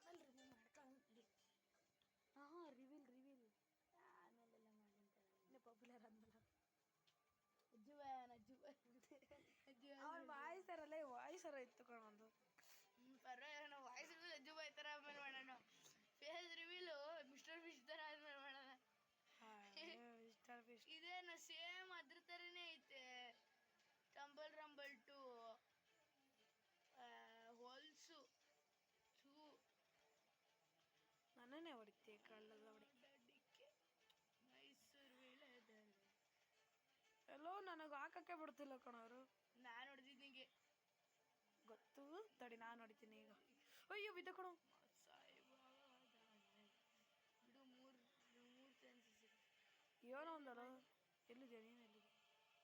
ಆಮೇಲೆ ರಿವ್ಯೂ ಮಾಡ್ಕೊಂಡು ಹಾಂ ರಿವೀಲ್ ಆಮೇಲೆಲ್ಲ ಮಾಡ್ಕೊಂತಾರೆ ಇನ್ನೇ ಪಾಪ್ಯುಲರ್ ಆದ್ಮೇಲೆ ಅವ್ರ ವಾಯ್ಸರ ಇತ್ತು ಕಣೊಂದು ಪರವಾಗಿಲ್ಲ ನಾವು ವಾಯ್ಸ್ ಅಜ್ಜು ಬಾಯ್ ಥರ ಆಮೇಲೆ ಮಾಡೋಣ ಫೇಸ್ ರಿವೀಲು ಮಿಸ್ಟರ್ ಫಿಶ್ ಥರ ಆದ್ಮೇಲೆ ಮಾಡೋಣ ಇದೇನು ಸೇಮ್ ಅದ್ರ ಥರನೇ ಐತೆ ಟಂಬಲ್ 2 ಹೊಲ್ಸು ಚೂ ನನ್ನೇ ಹೊಡಿತೆ ಕಳ್ಳೆಲ್ಲ ಹೊಡಿ ಮೈಸೂರು ವೀಳ್ಯದೆಲೆ ಎಲ್ಲೋ ನನಗೆ ಹಾಕಕ್ಕೆ ಬಿಡ್ತಿಲ್ಲ ಕಣವರು. ನಾನು ಹೊಡೆದಿದ್ದು ನಿಂಗೆ ಗೊತ್ತು ತಡಿ, ನಾನು ಹೊಡಿತೀನಿ ಈಗ. ಅಯ್ಯೋ ಬಿದ್ದ ಕಣೋ ಬಿಡು. ಮೂರು ಚಾನ್ಸಸ್ ಏನೋ ಒಂದಲ್ಲ. ಎಲ್ಲಿದೆ ನೀನು? ಎಲ್ಲಿದೆ?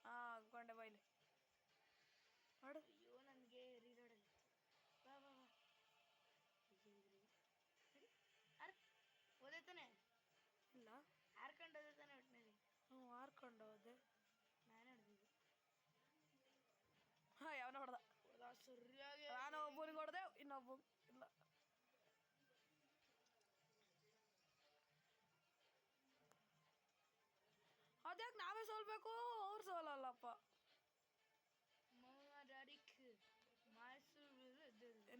ಹಾಂ ಕೊಂಡೆ ಬೈಲಿ ಮಾಡು. ಅಯ್ಯೋ ನನಗೆ ರೀಲೋಡಲ್ಲಿ ಬಾ ಬಾ ಬಾ. ಓದೈತಾನೆ ಇಲ್ಲ ಹಾರ್ಕೊಂಡು ಓದೈತಾನೆ ಒಟ್ಟಿನಲ್ಲಿ. ಹ್ಞೂ ಹಾರ್ಕೊಂಡು ಹೋದೆ. ನಾನೇ ಹೊಡೆದಿದ್ದು. ಹಾಂ ಯಾವನ ಹೊಡೆದ? ಸರಿಯಾಗಿ ನಾನು ಒಬ್ಬನಿಗೆ ಹೊಡೆದೆ, ಇನ್ನೊಬ್ಬ ಇಲ್ಲ. ಅದ್ಯಾಕೆ ನಾವೇ ಸೋಲ್ಬೇಕು, ಅವ್ರು ಸೋಲಲ್ಲಪ್ಪ.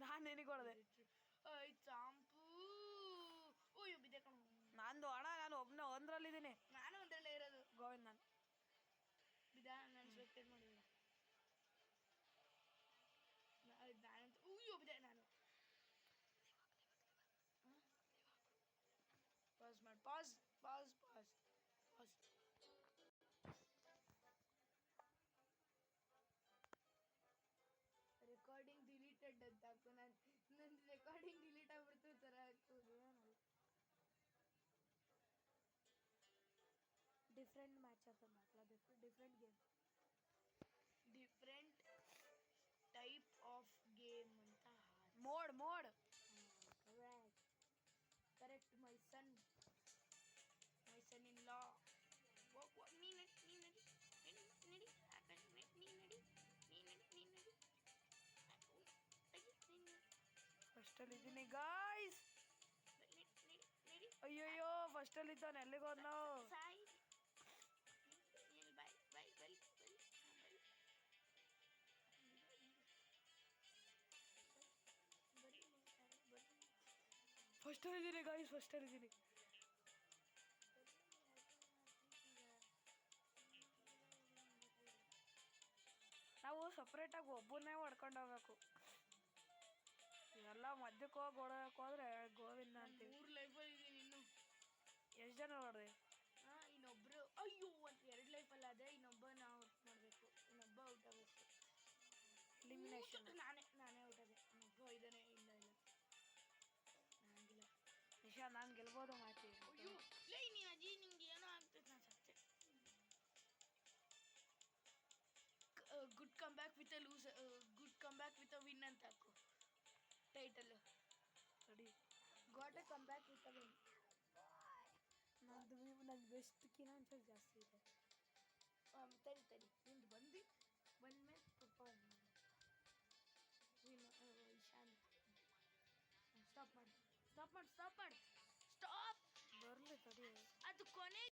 ನಾನು ನಿನಗೆ ಹೊಡೆದೆ. ಚಾಂಪು ಓಯ್ಯೋ ಬಿದ್ದೆ ಕಣ. ನಂದು ಅಣ್ಣ, ನಾನು ಒಬ್ಬನೇ ಒಂದರಲ್ಲಿದ್ದೀನಿ. ನಾನು ಒಂದರಲ್ಲೇ ಇರೋದು. ಗೋವಿಂದ್ ನಾನು ಬಿದ್ದ. ನಾನು ಸ್ಪೆಕ್ಟೇಟ್ ಮಾಡಿಲ್ಲ. ನಾನಂತ ಅಯ್ಯೋ ಬಿದ್ದೆ ನಾನು. ಪಾಸ್ ಮಾಡಿ. ಪಾಸ್. ರೆಕಾರ್ಡಿಂಗ್ ಡಿಲೀಟೆಡ್ ಅಂತ ಹಾಕು. ನನ್ನ ರೆಕಾರ್ಡಿಂಗ್ ಡಿಲೀಟ್ ಆಗ್ಬಿಡ್ತು ಥರ ಹಾಕೋದು. ಡಿಫ್ರೆಂಟ್ ಮ್ಯಾಚಸ್ ಅಂತ ಹಾಕಲ್ಲ, different game, different type of game ಅಂತ. Mode correct. My son in law. ನೀ ನಡಿ. ಫಸ್ಟಲ್ಲಿ ಇದ್ದೀನಿ ಗಾಯ್ಸ್. ಅಯ್ಯಯ್ಯೋ ಫಸ್ಟಲ್ಲಿ ಇದ್ದಾನೆ, ಎಲ್ಲಿಗೆ ಹೋದ್ ನಾವು? ಫಸ್ಟಲ್ಲಿ ಇದ್ದೀನಿ ಗಾಯ್ಸ್, ಫಸ್ಟಲ್ಲಿ ಇದ್ದೀನಿ. ನಾವು ಸಪ್ರೇಟಾಗಿ ಒಬ್ಬನೇ ಹೊಡ್ಕೊಂಡು ಹೋಗ್ಬೇಕು. ಇವೆಲ್ಲ ಮಧ್ಯಕ್ಕೆ ಹೋಗಿ ಹೊಡೋಕೆ ಹೋದ್ರೆ ಗೋವಿಂದ ಅಂತೀವಿ. 3 ಲೈಫಲ್ಲಿ ಇದ್ದೀನಿ ಇನ್ನು. ಎಷ್ಟು ಜನ ಹೊಡೆದೆ? ಇನ್ನೊಬ್ರು. ಅಯ್ಯೋ 2 ಲೈಫಲ್ಲಿ ಅದೇ. ಇನ್ನೊಬ್ಬ ನಾವು ಔಟ್ ಮಾಡಬೇಕು. ಇನ್ನೊಬ್ಬ ಔಟ್ ಆಗಬೇಕು. ಎಲಿಮಿನೇಷನ್. ನಾನೇ ಔಟ್ ಆದೆ. ಇನ್ನೊಬ್ಬ ಇದ್ದಾನೆ. ಇಲ್ಲ ನಂಗಿಲ್ಲ. ನಿಶಾ, ನಾನು ಗೆಲ್ಬೋದು ಮಾತಿ. ಅಯ್ಯೋ ಲೇ ನೀ ಅಜ್ಜಿ, ನಿಂಗೆ ಏನೋ ಆಗ್ತೈತೆ. ನಾನು ಸತ್ತೆ. Good come back with a win ಅಂತ ಹಾಕು ಟೈಟಲ್. ಸರಿ, got a come back with a win. ನನ್ನ ಬೆಸ್ಟ್ಕಿನ ಒಂಚೂರು ಜಾಸ್ತಿ ಇದೆ. ತಡಿ ನಿಂದು ಬಂದ್ಮೇಲೆ ಪರ್ಫಾರ್ಮ್ ಇಶಾನ್. ಸ್ಟಾಪ್ ಮಾಡಿ. ಬರಲಿ ತಡಿ. ಅದು ಕೊನೆ.